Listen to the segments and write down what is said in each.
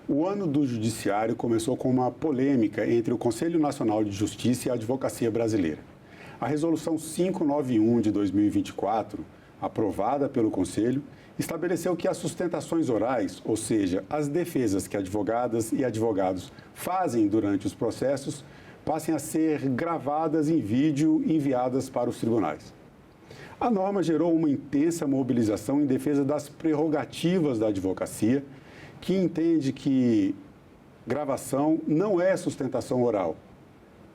O ano do Judiciário começou com uma polêmica entre o Conselho Nacional de Justiça e a Advocacia Brasileira. A Resolução 591 de 2024, aprovada pelo Conselho, estabeleceu que as sustentações orais, ou seja, as defesas que advogadas e advogados fazem durante os processos, passem a ser gravadas em vídeo e enviadas para os tribunais. A norma gerou uma intensa mobilização em defesa das prerrogativas da advocacia, que entende que gravação não é sustentação oral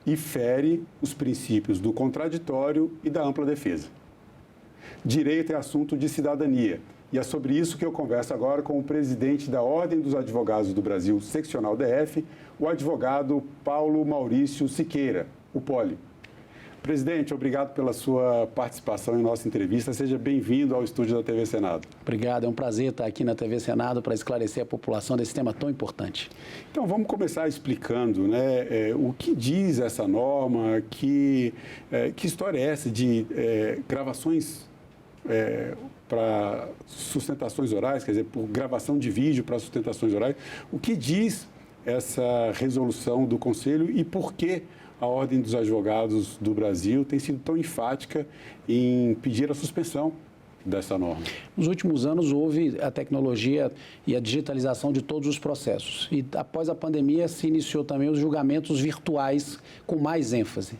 e fere os princípios do contraditório e da ampla defesa. Direito é assunto de cidadania e é sobre isso que eu converso agora com o presidente da Ordem dos Advogados do Brasil, Seccional DF, o advogado Paulo Maurício Siqueira, o Poli. Presidente, obrigado pela sua participação em nossa entrevista. Seja bem-vindo ao estúdio da TV Senado. Obrigado, é um prazer estar aqui na TV Senado para esclarecer a população desse tema tão importante. Então, vamos começar explicando, o que diz essa norma, que história é essa de gravações para sustentações orais, quer dizer, por gravação de vídeo para sustentações orais. O que diz essa resolução do Conselho e por que a Ordem dos Advogados do Brasil tem sido tão enfática em pedir a suspensão dessa norma? Nos últimos anos houve a tecnologia e a digitalização de todos os processos. E após a pandemia se iniciou também os julgamentos virtuais com mais ênfase.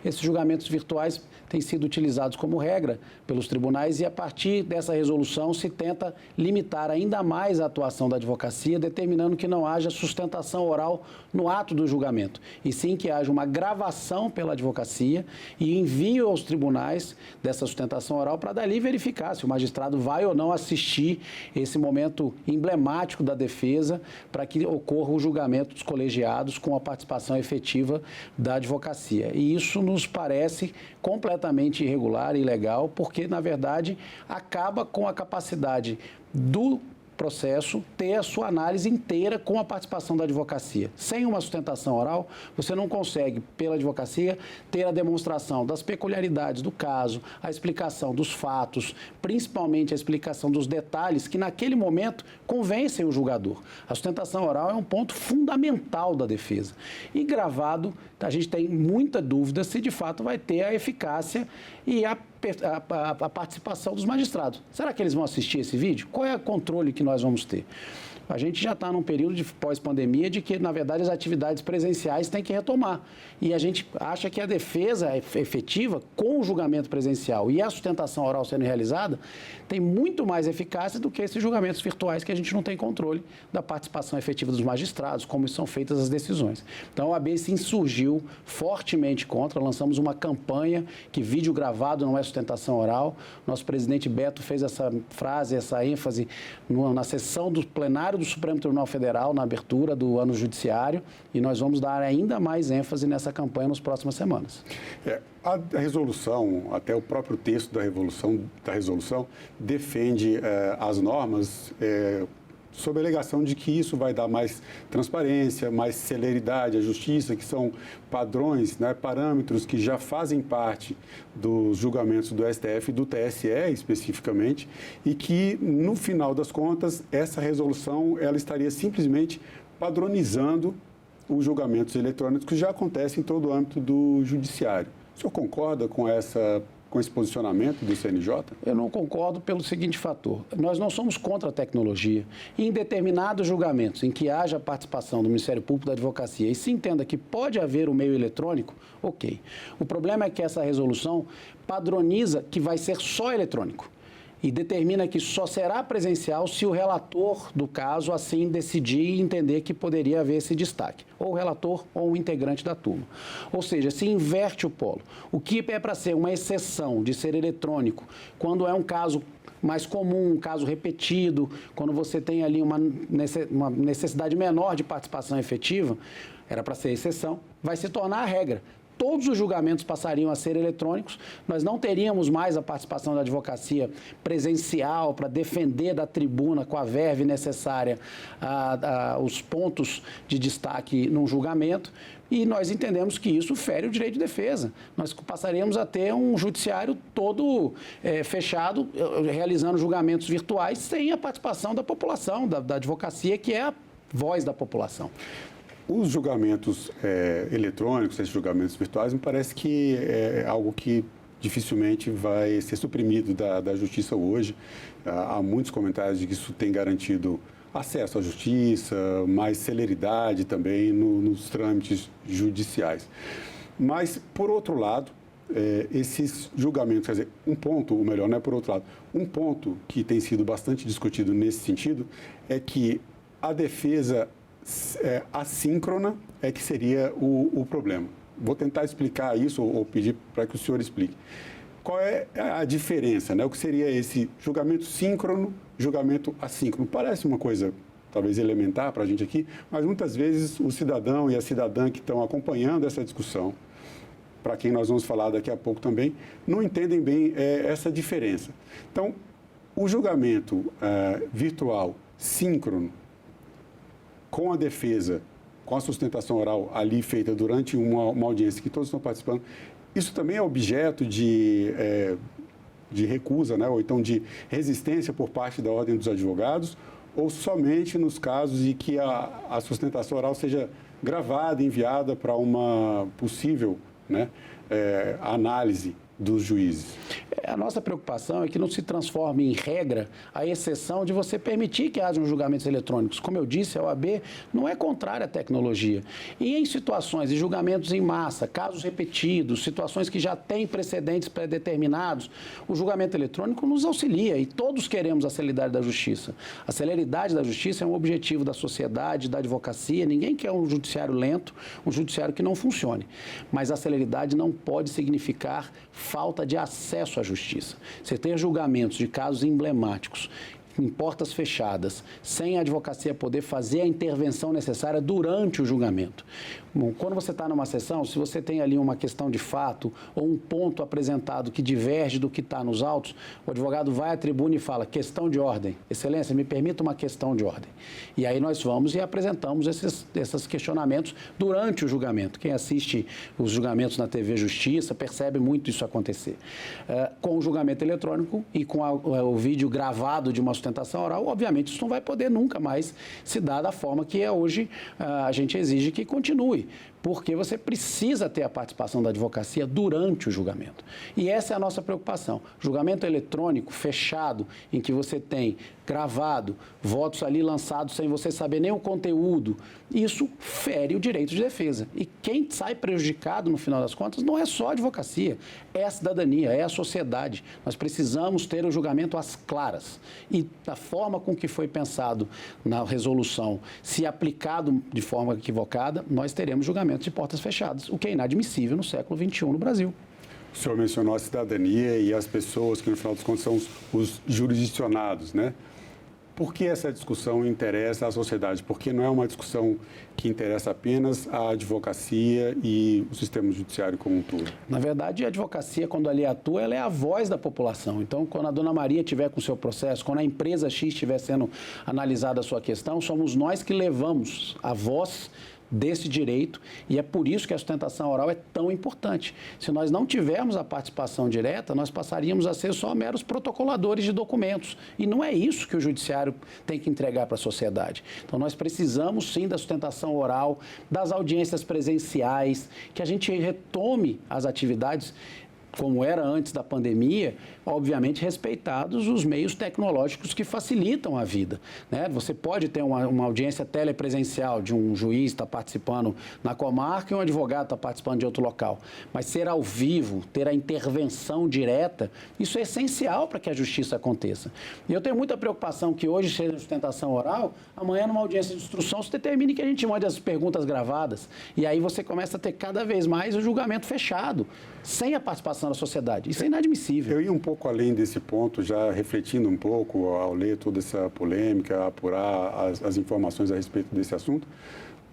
Esses julgamentos virtuais têm sido utilizados como regra pelos tribunais e a partir dessa resolução se tenta limitar ainda mais a atuação da advocacia, determinando que não haja sustentação oral no ato do julgamento, e sim que haja uma gravação pela advocacia e envio aos tribunais dessa sustentação oral para dali verificar se o magistrado vai ou não assistir esse momento emblemático da defesa para que ocorra o julgamento dos colegiados com a participação efetiva da advocacia. E isso nos parece completamente irregular e ilegal, porque, na verdade, acaba com a capacidade do processo ter a sua análise inteira com a participação da advocacia. Sem uma sustentação oral, você não consegue, pela advocacia, ter a demonstração das peculiaridades do caso, a explicação dos fatos, principalmente a explicação dos detalhes que, naquele momento, convencem o julgador. A sustentação oral é um ponto fundamental da defesa. E gravado, a gente tem muita dúvida se, de fato, vai ter a eficácia e a participação dos magistrados. Será que eles vão assistir esse vídeo? Qual é o controle que nós vamos ter? A gente já está num período de pós-pandemia de que, na verdade, as atividades presenciais têm que retomar. E a gente acha que a defesa efetiva, com o julgamento presencial e a sustentação oral sendo realizada, tem muito mais eficácia do que esses julgamentos virtuais que a gente não tem controle da participação efetiva dos magistrados, como são feitas as decisões. Então, a OAB se insurgiu fortemente contra, lançamos uma campanha que vídeo gravado não é sustentação oral. Nosso presidente Beto fez essa frase, essa ênfase na sessão do plenário do Supremo Tribunal Federal, na abertura do ano judiciário, e nós vamos dar ainda mais ênfase nessa campanha nas próximas semanas. A resolução, até o próprio texto da resolução defende as normas sob a alegação de que isso vai dar mais transparência, mais celeridade à justiça, que são padrões, parâmetros que já fazem parte dos julgamentos do STF e do TSE especificamente, e que, no final das contas, essa resolução ela estaria simplesmente padronizando os julgamentos eletrônicos que já acontecem em todo o âmbito do judiciário. O senhor concorda com esse posicionamento do CNJ? Eu não concordo pelo seguinte fator. Nós não somos contra a tecnologia. Em determinados julgamentos em que haja participação do Ministério Público da Advocacia e se entenda que pode haver o meio eletrônico, ok. O problema é que essa resolução padroniza que vai ser só eletrônico e determina que só será presencial se o relator do caso assim decidir e entender que poderia haver esse destaque, ou o relator ou o integrante da turma. Ou seja, se inverte o polo. O que é para ser uma exceção de ser eletrônico, quando é um caso mais comum, um caso repetido, quando você tem ali uma necessidade menor de participação efetiva, era para ser exceção, vai se tornar a regra. Todos os julgamentos passariam a ser eletrônicos, nós não teríamos mais a participação da advocacia presencial para defender da tribuna com a verve necessária os pontos de destaque num julgamento, E nós entendemos que isso fere o direito de defesa. Nós passaríamos a ter um judiciário todo fechado, realizando julgamentos virtuais sem a participação da população, da advocacia, que é a voz da população. Os julgamentos eletrônicos, esses julgamentos virtuais, me parece que é algo que dificilmente vai ser suprimido da justiça hoje. Há muitos comentários de que isso tem garantido acesso à justiça, mais celeridade também nos trâmites judiciais. Mas, por outro lado, esses julgamentos, quer dizer, um ponto que tem sido bastante discutido nesse sentido é que a defesa assíncrona é que seria o problema. Vou tentar explicar isso ou pedir para que o senhor explique. Qual é a diferença, né? O que seria esse julgamento síncrono, julgamento assíncrono? Parece uma coisa, talvez, elementar para a gente aqui, mas muitas vezes o cidadão e a cidadã que estão acompanhando essa discussão, para quem nós vamos falar daqui a pouco também, não entendem bem essa diferença. Então, o julgamento virtual síncrono, com a defesa, com a sustentação oral ali feita durante uma audiência que todos estão participando, isso também é objeto de recusa, né? Ou então de resistência por parte da Ordem dos Advogados, ou somente nos casos em que a sustentação oral seja gravada, enviada para uma possível, né, análise dos juízes? A nossa preocupação é que não se transforme em regra a exceção de você permitir que hajam julgamentos eletrônicos. Como eu disse, a OAB não é contrária à tecnologia. E em situações de julgamentos em massa, casos repetidos, situações que já têm precedentes pré-determinados, o julgamento eletrônico nos auxilia e todos queremos a celeridade da justiça. A celeridade da justiça é um objetivo da sociedade, da advocacia. Ninguém quer um judiciário lento, um judiciário que não funcione. Mas a celeridade não pode significar falta de acesso à justiça. Você ter julgamentos de casos emblemáticos em portas fechadas, sem a advocacia poder fazer a intervenção necessária durante o julgamento. Bom, quando você está numa sessão, se você tem ali uma questão de fato ou um ponto apresentado que diverge do que está nos autos, o advogado vai à tribuna e fala, questão de ordem. Excelência, me permita uma questão de ordem. E aí nós vamos e apresentamos esses questionamentos durante o julgamento. Quem assiste os julgamentos na TV Justiça percebe muito isso acontecer. Com o julgamento eletrônico e com o vídeo gravado de uma sustentação oral, obviamente isso não vai poder nunca mais se dar da forma que hoje a gente exige que continue, porque você precisa ter a participação da advocacia durante o julgamento. E essa é a nossa preocupação. Julgamento eletrônico, fechado, em que você tem gravado, votos ali lançados sem você saber nem o conteúdo, isso fere o direito de defesa. E quem sai prejudicado, no final das contas, não é só a advocacia, é a cidadania, é a sociedade. Nós precisamos ter o julgamento às claras. E da forma com que foi pensado na resolução, se aplicado de forma equivocada, nós teremos julgamentos de portas fechadas, o que é inadmissível no século XXI no Brasil. O senhor mencionou a cidadania e as pessoas que, no final dos contos, são os jurisdicionados, né? Por que essa discussão interessa à sociedade? Porque não é uma discussão que interessa apenas à advocacia e o sistema judiciário como um todo. Na verdade, a advocacia, quando ali atua, ela é a voz da população. Então, quando a dona Maria estiver com o seu processo, quando a empresa X estiver sendo analisada a sua questão, somos nós que levamos a voz desse direito, e é por isso que a sustentação oral é tão importante. Se nós não tivermos a participação direta, nós passaríamos a ser só meros protocoladores de documentos, e não é isso que o judiciário tem que entregar para a sociedade. Então, nós precisamos, sim, da sustentação oral, das audiências presenciais, que a gente retome as atividades como era antes da pandemia, obviamente respeitados os meios tecnológicos que facilitam a vida, né? Você pode ter uma audiência telepresencial de um juiz está participando na comarca e um advogado está participando de outro local, mas ser ao vivo, ter a intervenção direta, isso é essencial para que a justiça aconteça. E eu tenho muita preocupação que hoje seja sustentação oral, amanhã numa audiência de instrução se determine que a gente mande as perguntas gravadas, e aí você começa a ter cada vez mais o julgamento fechado, sem a participação da sociedade. Isso é inadmissível. Eu ia um pouco além desse ponto, já refletindo um pouco ao ler toda essa polêmica, apurar as informações a respeito desse assunto.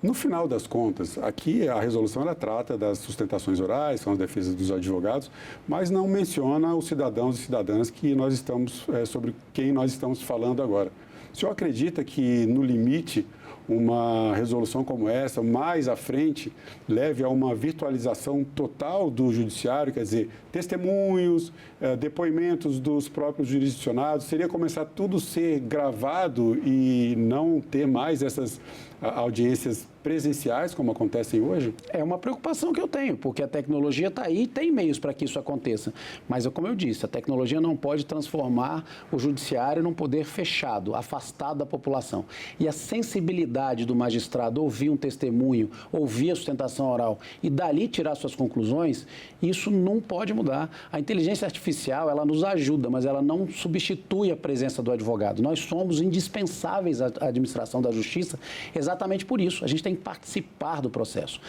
No final das contas, aqui a resolução ela trata das sustentações orais, são as defesas dos advogados, mas não menciona os cidadãos e cidadãs que nós estamos, sobre quem nós estamos falando agora. O senhor acredita que, no limite, uma resolução como essa, mais à frente, leve a uma virtualização total do judiciário, quer dizer, testemunhos, depoimentos dos próprios jurisdicionados, seria começar tudo a ser gravado e não ter mais essas audiências presenciais, como acontecem hoje? É uma preocupação que eu tenho, porque a tecnologia está aí e tem meios para que isso aconteça. Mas, como eu disse, a tecnologia não pode transformar o judiciário num poder fechado, afastado da população. E a sensibilidade do magistrado ouvir um testemunho, ouvir a sustentação oral e dali tirar suas conclusões, isso não pode mudar. A inteligência artificial, ela nos ajuda, mas ela não substitui a presença do advogado. Nós somos indispensáveis à administração da justiça exatamente por isso. A gente tem que participar do processo.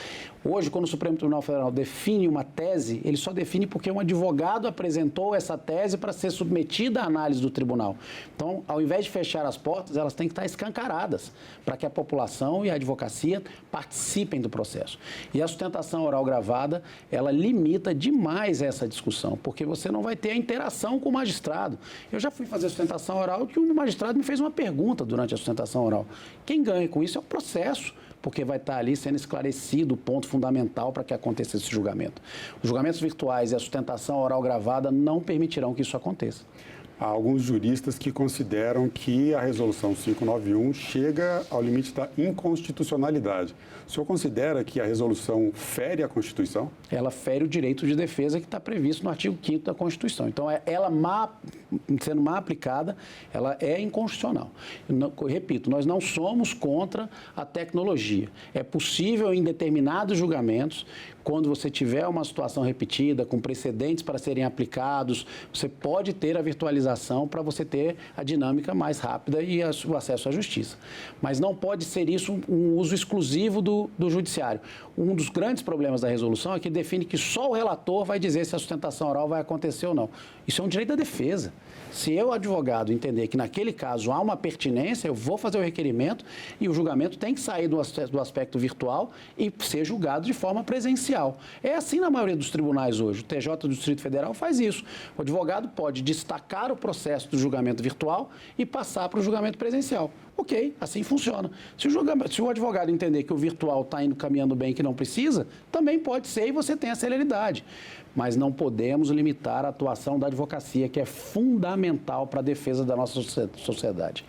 Hoje, quando o Supremo Tribunal Federal define uma tese, ele só define porque um advogado apresentou essa tese para ser submetida à análise do tribunal. Então, ao invés de fechar as portas, elas têm que estar escancaradas para que a população e a advocacia participem do processo. E a sustentação oral gravada, ela limita demais essa discussão, porque você não vai ter a interação com o magistrado. Eu já fui fazer sustentação oral e o magistrado me fez uma pergunta durante a sustentação oral. Quem ganha com isso é o processo, porque vai estar ali sendo esclarecido o ponto fundamental para que aconteça esse julgamento. Os julgamentos virtuais e a sustentação oral gravada não permitirão que isso aconteça. Há alguns juristas que consideram que a resolução 591 chega ao limite da inconstitucionalidade. O senhor considera que a resolução fere a Constituição? Ela fere o direito de defesa que está previsto no artigo 5º da Constituição. Então, ela sendo mal aplicada, ela é inconstitucional. Eu repito, nós não somos contra a tecnologia. É possível, em determinados julgamentos, quando você tiver uma situação repetida, com precedentes para serem aplicados, você pode ter a virtualização para você ter a dinâmica mais rápida e o acesso à justiça. Mas não pode ser isso um uso exclusivo do judiciário. Um dos grandes problemas da resolução é que define que só o relator vai dizer se a sustentação oral vai acontecer ou não. Isso é um direito da defesa. Se eu, advogado, entender que naquele caso há uma pertinência, eu vou fazer o requerimento e o julgamento tem que sair do aspecto virtual e ser julgado de forma presencial. É assim na maioria dos tribunais hoje. O TJ do Distrito Federal faz isso. O advogado pode destacar o processo do julgamento virtual e passar para o julgamento presencial. Ok, assim funciona. Se o advogado entender que o virtual está indo caminhando bem e que não precisa, também pode ser e você tem a celeridade. Mas não podemos limitar a atuação da advocacia, que é fundamental para a defesa da nossa sociedade.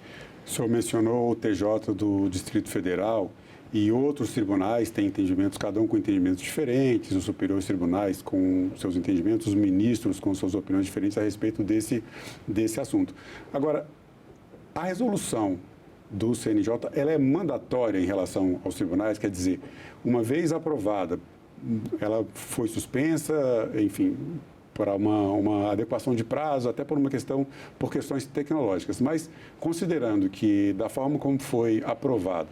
O senhor mencionou o TJ do Distrito Federal e outros tribunais têm entendimentos, cada um com entendimentos diferentes, os superiores tribunais com seus entendimentos, os ministros com suas opiniões diferentes a respeito desse assunto. Agora, a resolução do CNJ, ela é mandatória em relação aos tribunais, quer dizer, uma vez aprovada, ela foi suspensa, enfim, para uma adequação de prazo, até por questões tecnológicas. Mas, considerando que, da forma como foi aprovada,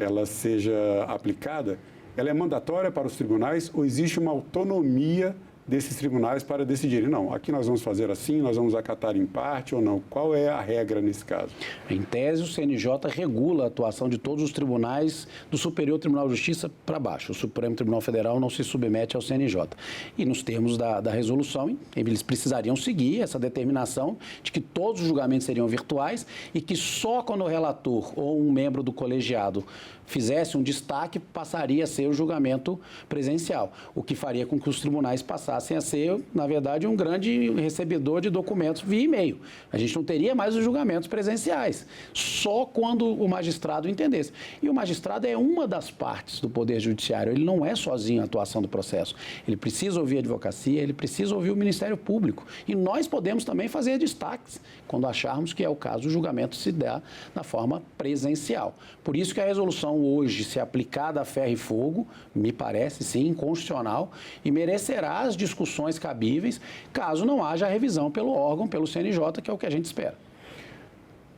ela seja aplicada, ela é mandatória para os tribunais ou existe uma autonomia desses tribunais para decidirem, não, aqui nós vamos fazer assim, nós vamos acatar em parte ou não? Qual é a regra nesse caso? Em tese, o CNJ regula a atuação de todos os tribunais do Superior Tribunal de Justiça para baixo. O Supremo Tribunal Federal não se submete ao CNJ. E nos termos da resolução, eles precisariam seguir essa determinação de que todos os julgamentos seriam virtuais e que só quando o relator ou um membro do colegiado fizesse um destaque, passaria a ser o julgamento presencial, o que faria com que os tribunais passassem a ser, na verdade, um grande recebedor de documentos via e-mail. A gente não teria mais os julgamentos presenciais, só quando o magistrado entendesse. E o magistrado é uma das partes do Poder Judiciário, ele não é sozinho a atuação do processo. Ele precisa ouvir a advocacia, ele precisa ouvir o Ministério Público. E nós podemos também fazer destaques, quando acharmos que é o caso, o julgamento se dá na forma presencial. Por isso que a resolução hoje, se aplicada a ferro e fogo, me parece, sim, inconstitucional e merecerá as discussões cabíveis, caso não haja revisão pelo órgão, pelo CNJ, que é o que a gente espera.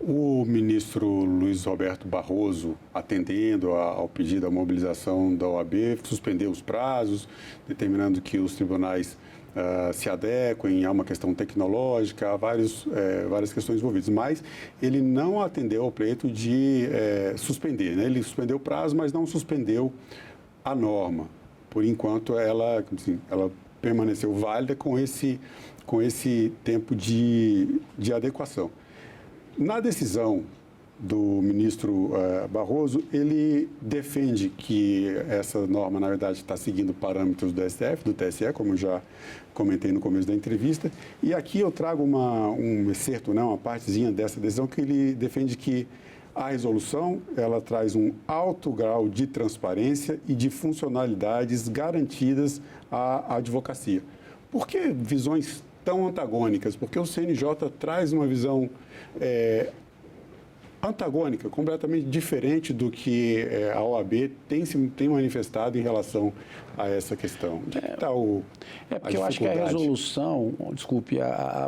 O ministro Luiz Roberto Barroso, atendendo ao pedido da mobilização da OAB, suspendeu os prazos, determinando que os tribunais se adequem a uma questão tecnológica, há várias questões envolvidas, mas ele não atendeu ao pleito de suspender, né? Ele suspendeu o prazo, mas não suspendeu a norma. Por enquanto, ela permaneceu válida com esse tempo de adequação. Na decisão do ministro Barroso, ele defende que essa norma, na verdade, está seguindo parâmetros do STF, do TSE, como eu já comentei no começo da entrevista. E aqui eu trago um excerto, né, uma partezinha dessa decisão, que ele defende que a resolução ela traz um alto grau de transparência e de funcionalidades garantidas à advocacia. Por que visões tão antagônicas? Porque o CNJ traz uma visão antagônica, completamente diferente do que a OAB tem manifestado em relação a essa questão. Porque eu acho que a resolução, desculpe,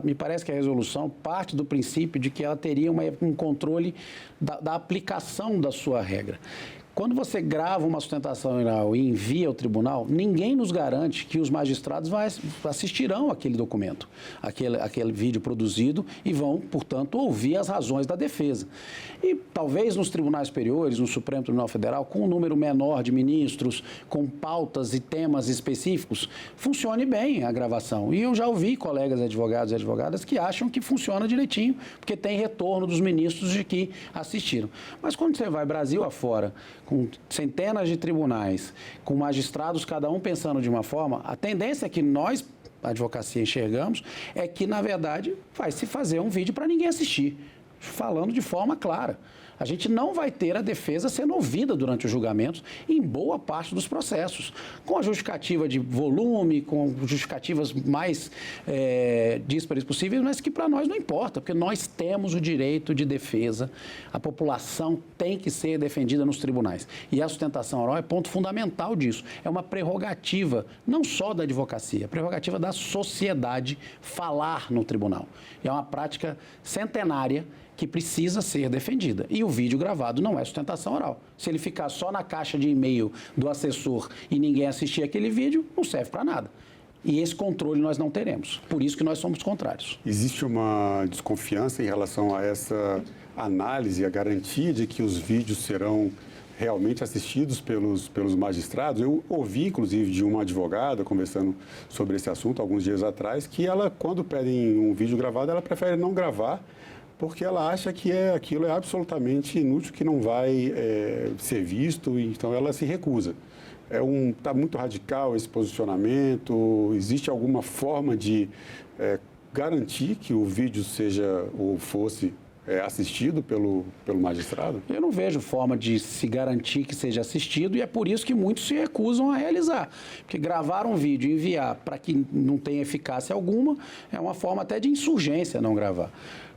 me parece que a resolução parte do princípio de que ela teria um controle da aplicação da sua regra. Quando você grava uma sustentação oral e envia ao tribunal, ninguém nos garante que os magistrados assistirão aquele documento, aquele vídeo produzido e vão, portanto, ouvir as razões da defesa. E talvez nos tribunais superiores, no Supremo Tribunal Federal, com um número menor de ministros, com pautas e temas específicos, funcione bem a gravação. E eu já ouvi colegas advogados e advogadas que acham que funciona direitinho, porque tem retorno dos ministros de que assistiram. Mas quando você vai Brasil afora, com centenas de tribunais, com magistrados, cada um pensando de uma forma, a tendência é que nós, a advocacia, enxergamos, é que, na verdade, vai se fazer um vídeo para ninguém assistir, falando de forma clara. A gente não vai ter a defesa sendo ouvida durante os julgamentos em boa parte dos processos, com a justificativa de volume, com justificativas mais díspares possíveis, mas que para nós não importa, porque nós temos o direito de defesa, a população tem que ser defendida nos tribunais. E a sustentação oral é ponto fundamental disso. É uma prerrogativa, não só da advocacia, é prerrogativa da sociedade falar no tribunal. E é uma prática centenária que precisa ser defendida. E o vídeo gravado não é sustentação oral. Se ele ficar só na caixa de e-mail do assessor e ninguém assistir aquele vídeo, não serve para nada. E esse controle nós não teremos. Por isso que nós somos contrários. Existe uma desconfiança em relação a essa análise, a garantia de que os vídeos serão realmente assistidos pelos magistrados? Eu ouvi, inclusive, de uma advogada conversando sobre esse assunto alguns dias atrás, que ela, quando pedem um vídeo gravado, ela prefere não gravar, porque ela acha que aquilo é absolutamente inútil, que não vai ser visto, então ela se recusa. Está muito radical esse posicionamento. Existe alguma forma de garantir que o vídeo seja ou fosse assistido pelo magistrado? Eu não vejo forma de se garantir que seja assistido e é por isso que muitos se recusam a realizar. Porque gravar um vídeo e enviar para que não tenha eficácia alguma é uma forma até de insurgência não gravar.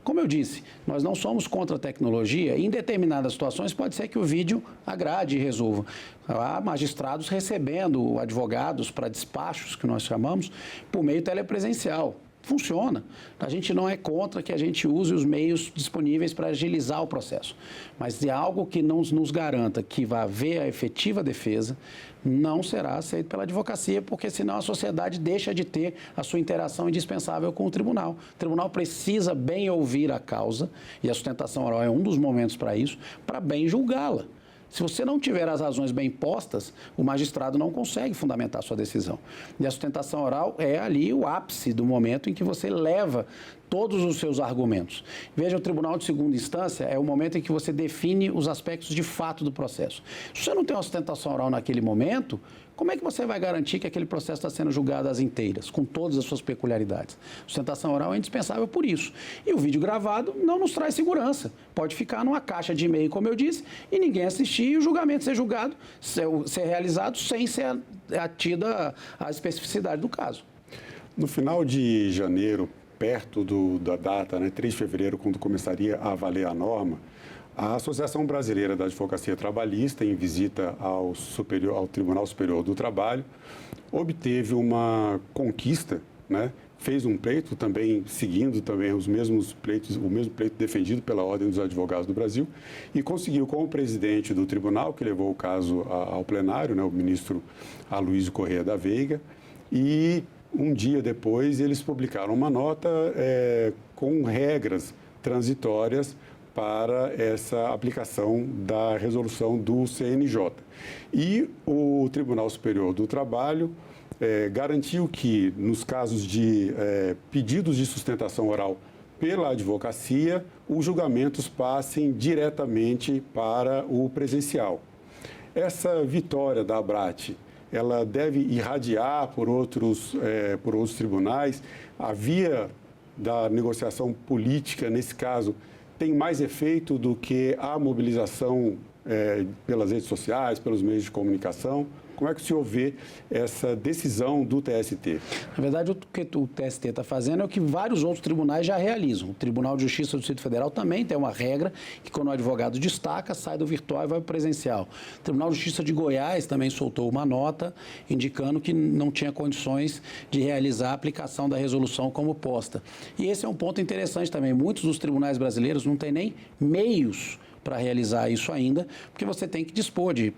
Como eu disse, nós não somos contra a tecnologia e em determinadas situações pode ser que o vídeo agrade e resolva. Há magistrados recebendo advogados para despachos, que nós chamamos, por meio telepresencial. Funciona. A gente não é contra que a gente use os meios disponíveis para agilizar o processo. Mas é algo que não nos garanta que vai haver a efetiva defesa, não será aceito pela advocacia, porque senão a sociedade deixa de ter a sua interação indispensável com o tribunal. O tribunal precisa bem ouvir a causa, e a sustentação oral é um dos momentos para isso, para bem julgá-la. Se você não tiver as razões bem postas, o magistrado não consegue fundamentar a sua decisão. E a sustentação oral é ali o ápice do momento em que você leva todos os seus argumentos. Veja, o tribunal de segunda instância é o momento em que você define os aspectos de fato do processo. Se você não tem uma sustentação oral naquele momento, como é que você vai garantir que aquele processo está sendo julgado às inteiras, com todas as suas peculiaridades? A sustentação oral é indispensável por isso. E o vídeo gravado não nos traz segurança. Pode ficar numa caixa de e-mail, como eu disse, e ninguém assistir e o julgamento ser julgado, ser realizado sem ser atida a especificidade do caso. No final de janeiro, perto da data, 3 de fevereiro, quando começaria a valer a norma, a Associação Brasileira da Advocacia Trabalhista, em visita ao Tribunal Superior do Trabalho, obteve uma conquista, fez um pleito também, seguindo também o mesmo pleito defendido pela Ordem dos Advogados do Brasil, e conseguiu com o presidente do tribunal, que levou o caso ao plenário, o ministro Aloysio Corrêa da Veiga, e um dia depois eles publicaram uma nota com regras transitórias para essa aplicação da resolução do CNJ. E o Tribunal Superior do Trabalho garantiu que, nos casos de pedidos de sustentação oral pela advocacia, os julgamentos passem diretamente para o presencial. Essa vitória da Abrat, ela deve irradiar por outros tribunais? A via da negociação política, nesse caso, tem mais efeito do que a mobilização pelas redes sociais, pelos meios de comunicação? Como é que o senhor vê essa decisão do TST? Na verdade, o que o TST está fazendo é o que vários outros tribunais já realizam. O Tribunal de Justiça do Distrito Federal também tem uma regra que, quando o advogado destaca, sai do virtual e vai para o presencial. O Tribunal de Justiça de Goiás também soltou uma nota indicando que não tinha condições de realizar a aplicação da resolução como posta. E esse é um ponto interessante também. Muitos dos tribunais brasileiros não têm nem meios para realizar isso ainda, porque você tem que dispor de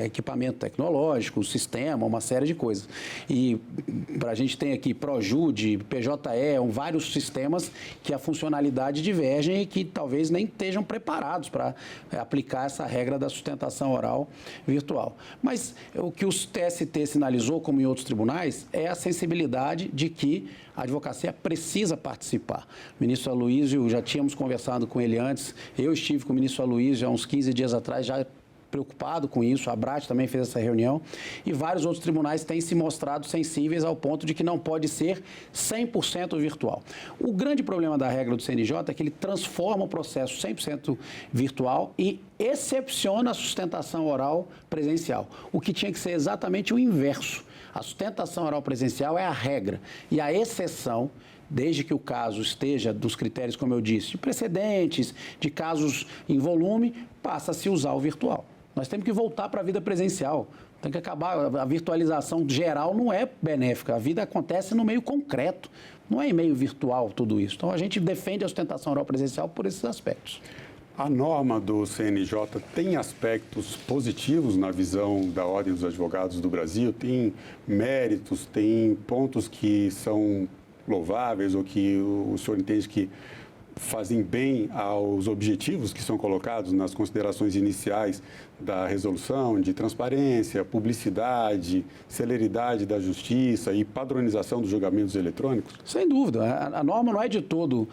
equipamento tecnológico, sistema, uma série de coisas. E a gente tem aqui Projude, PJE, vários sistemas que a funcionalidade divergem e que talvez nem estejam preparados para aplicar essa regra da sustentação oral virtual. Mas o que o TST sinalizou, como em outros tribunais, é a sensibilidade de que a advocacia precisa participar. O ministro Aloysio, já tínhamos conversado com ele antes, eu estive com o ministro Aloysio há uns 15 dias atrás, já preocupado com isso, a Abrat também fez essa reunião, e vários outros tribunais têm se mostrado sensíveis ao ponto de que não pode ser 100% virtual. O grande problema da regra do CNJ é que ele transforma o processo 100% virtual e excepciona a sustentação oral presencial, o que tinha que ser exatamente o inverso. A sustentação oral presencial é a regra e a exceção, desde que o caso esteja dos critérios, como eu disse, de precedentes, de casos em volume, passa a se usar o virtual. Nós temos que voltar para a vida presencial. Tem que acabar. A virtualização geral não é benéfica. A vida acontece no meio concreto. Não é em meio virtual tudo isso. Então, a gente defende a sustentação oral presencial por esses aspectos. A norma do CNJ tem aspectos positivos na visão da Ordem dos Advogados do Brasil? Tem méritos, tem pontos que são louváveis ou que o senhor entende que fazem bem aos objetivos que são colocados nas considerações iniciais da resolução, de transparência, publicidade, celeridade da justiça e padronização dos julgamentos eletrônicos? Sem dúvida. A norma não é de todo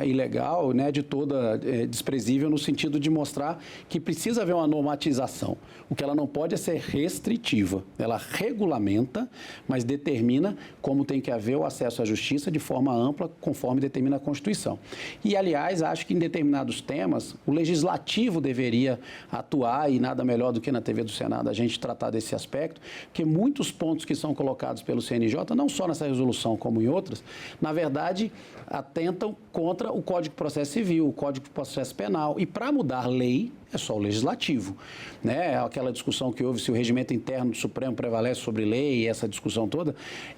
ilegal, não é de toda desprezível no sentido de mostrar que precisa haver uma normatização. O que ela não pode é ser restritiva. Ela regulamenta, mas determina como tem que haver o acesso à justiça de forma ampla, conforme determina a Constituição. E, aliás, acho que em determinados temas, o Legislativo deveria atuar, e nada melhor do que na TV do Senado a gente tratar desse aspecto, porque muitos pontos que são colocados pelo CNJ, não só nessa resolução como em outras, na verdade, atentam contra o Código de Processo Civil, o Código de Processo Penal. E para mudar lei, é só o Legislativo, né? Aquela discussão que houve se o regimento interno do Supremo prevalece sobre lei, essa discussão toda,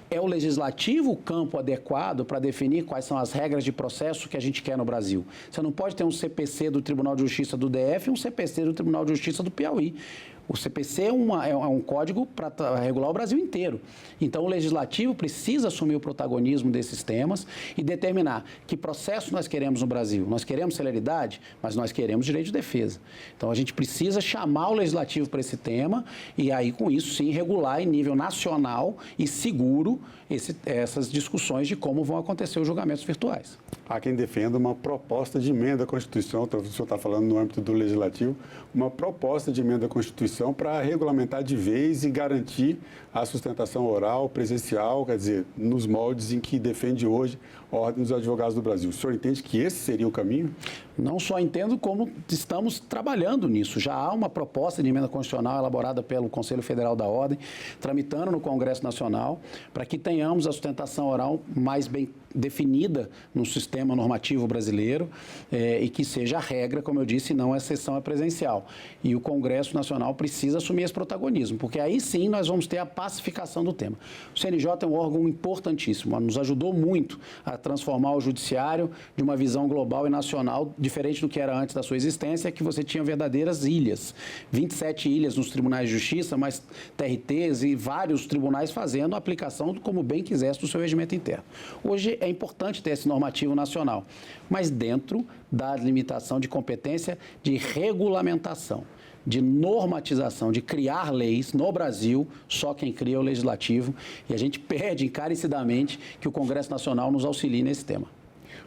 é o Legislativo o campo adequado para definir quais são as regras de processo que a gente quer no Brasil. Você não pode ter um CPC do Tribunal de Justiça do DF e um CPC do Tribunal de Justiça do Piauí. O CPC é um código para regular o Brasil inteiro. Então, o Legislativo precisa assumir o protagonismo desses temas e determinar que processo nós queremos no Brasil. Nós queremos celeridade, mas nós queremos direito de defesa. Então, a gente precisa chamar o Legislativo para esse tema e aí, com isso, sim, regular em nível nacional e seguro essas discussões de como vão acontecer os julgamentos virtuais. Há quem defenda uma proposta de emenda à Constituição, o senhor está falando no âmbito do Legislativo, uma proposta de emenda à Constituição para regulamentar de vez e garantir a sustentação oral, presencial, quer dizer, nos moldes em que defende hoje a Ordem dos Advogados do Brasil. O senhor entende que esse seria o caminho? Não só entendo, como estamos trabalhando nisso. Já há uma proposta de emenda constitucional elaborada pelo Conselho Federal da Ordem, tramitando no Congresso Nacional, para que tenhamos a sustentação oral mais bem definida no sistema normativo brasileiro e que seja a regra, como eu disse, não a exceção é presencial. E o Congresso Nacional precisa assumir esse protagonismo, porque aí sim nós vamos ter a pacificação do tema. O CNJ é um órgão importantíssimo, nos ajudou muito a transformar o judiciário de uma visão global e nacional, diferente do que era antes da sua existência, que você tinha verdadeiras ilhas. 27 ilhas nos tribunais de justiça, mas TRTs e vários tribunais fazendo a aplicação como bem quisesse do seu regimento interno. Hoje é importante ter esse normativo nacional, mas dentro da limitação de competência de regulamentação, de normatização, de criar leis no Brasil, só quem cria é o Legislativo, e a gente pede encarecidamente que o Congresso Nacional nos auxilie nesse tema.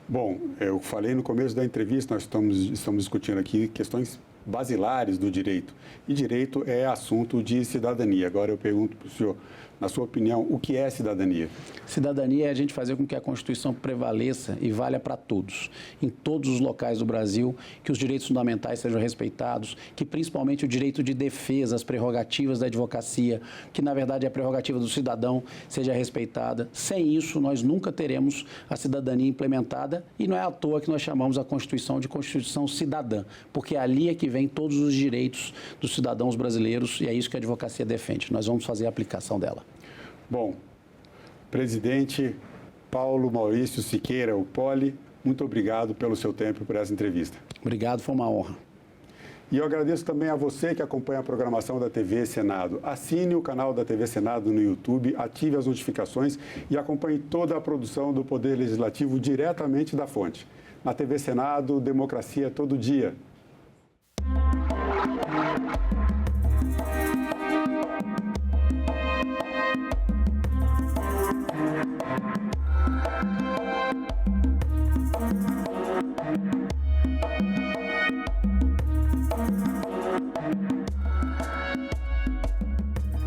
Bom, eu falei no começo da entrevista, nós estamos discutindo aqui questões basilares do direito. E direito é assunto de cidadania. Agora eu pergunto para o senhor, na sua opinião, o que é cidadania? Cidadania é a gente fazer com que a Constituição prevaleça e valha para todos, em todos os locais do Brasil, que os direitos fundamentais sejam respeitados, que principalmente o direito de defesa, as prerrogativas da advocacia, que na verdade é a prerrogativa do cidadão, seja respeitada. Sem isso, nós nunca teremos a cidadania implementada e não é à toa que nós chamamos a Constituição de Constituição Cidadã, porque ali é que vem todos os direitos dos cidadãos brasileiros e é isso que a advocacia defende. Nós vamos fazer a aplicação dela. Bom, presidente Paulo Maurício Siqueira, o Poli, muito obrigado pelo seu tempo e por essa entrevista. Obrigado, foi uma honra. E eu agradeço também a você que acompanha a programação da TV Senado. Assine o canal da TV Senado no YouTube, ative as notificações e acompanhe toda a produção do Poder Legislativo diretamente da fonte. Na TV Senado, democracia todo dia.